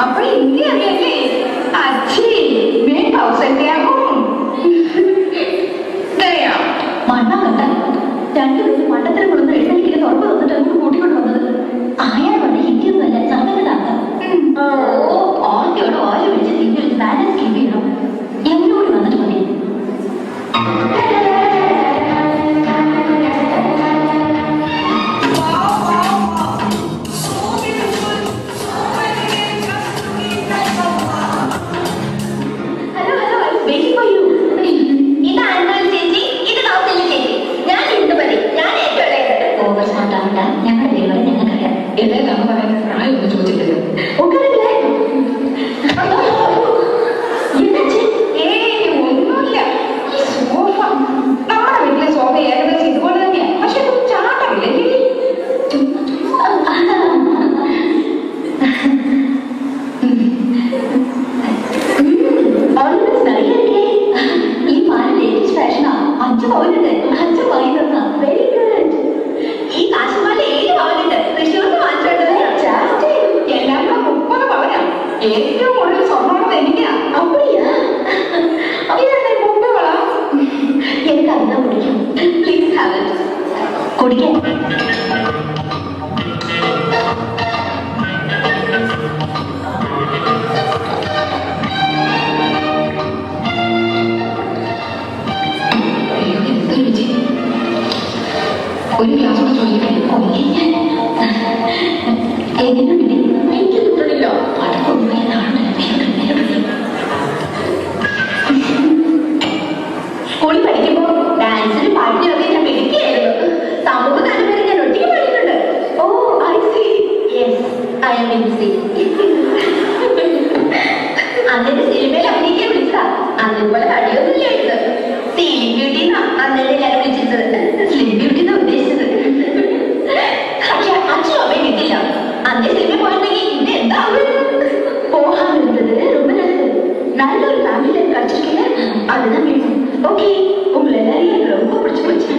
அப்ப இங்கே அங்கே அச்சி மே கௌசல்யாவும் മണ്ണം കണ്ട രണ്ടുപേരും മണ്ടത്തരം കൊണ്ടു എഴുന്നേലിക്കുന്ന ഉറപ്പ് തന്നിട്ട് അങ്ങോട്ട് കൂട്ടിക്കൊണ്ട് വന്നത്. ആയാൽ വന്ന് ഹിന്ദിയൊന്നുമല്ല സമയത്താണ്. ഓർക്കയോട് ഓരോ വിളിച്ച് തിരിഞ്ഞു വിളിച്ച് ബാലൻസ് കീപ്പ് ചെയ്യണം. എങ്ങോട്ട് വന്നിട്ട് മതി. ഞങ്ങളുടെ ദൈവം ഞങ്ങൾക്കറിയാം. എന്തായാലും അമ്മ പറയുന്ന പ്രായമൊന്നും ചോദിച്ചിട്ടില്ല. ഒന്നുമില്ല. ഈ സോഫ നമ്മുടെ വീട്ടിലെ സോഫ ഏകദേശം ഇതുപോലെ തന്നെയാണ്. പക്ഷെ ചാട്ടമില്ലേ? ഈ പാല് ലേറ്റസ്റ്റ് ഫാഷനാ. 5 പവനുണ്ട്. 5 പവൻ തന്നാ. Very good. ഈ കാശുമാല 7 പവനുണ്ട്. തൃശ്ശൂർക്ക് വാങ്ങിച്ചോണ്ടത് എല്ലാം 30 പവനാ. ഏറ്റവും കൂടുതൽ സ്വർണ്ണം എനിക്കാ. அப்படியா? ഇതെന്നെ 30 വള. എനിക്ക് അതിനാ കുടിക്കും. Please have it. കുടിക്കാൻ ഒരു ഗ്ലാസ് കൂടെ ചോദിക്കട്ടെ? എങ്ങനെയുണ്ട്? എനിക്ക് കിട്ടണില്ല. സ്കൂളിൽ പഠിക്കുമ്പോ ഡാൻസിനും പാട്ടിനും ഒക്കെ ഞാൻ മിടുക്കിയായിരുന്നു. സമൂഹ താല്പര്യം ഞാൻ ഒറ്റയ്ക്ക് പാടിയിട്ടുണ്ട്. Oh I see. Yes I am busy. അന്നിട്ട് സിനിമയിൽ അഭിനയിക്കാൻ വിളിച്ചതാ. അതിപോലെ തടിയൊന്നുമില്ലായിരുന്നു. സ്ലിം ബ്യൂട്ടി എന്നാ അന്നേരം എല്ലാവരും വിളിച്ചിരുന്നത്. സ്ലിം ബ്യൂട്ടി എന്നാ ഉദ്ദേശിച്ചത്. പക്ഷെ അച്ഛനും അമ്മയും കിട്ടില്ല. അന്നേ സിനിമ പോയിട്ടുണ്ടെങ്കിൽ ഇന്ന് എന്താവും? പോകാൻ വരുന്നത് ரொம்ப நல்லது. நல்ல ஒரு ஃபேமிலியில கிடைச்சிருக்கீங்க. அதுதான் வேணும். ஓகே, உங்களை எல்லாரையும் எனக்கு ரொம்ப பிடிச்சு போச்சு.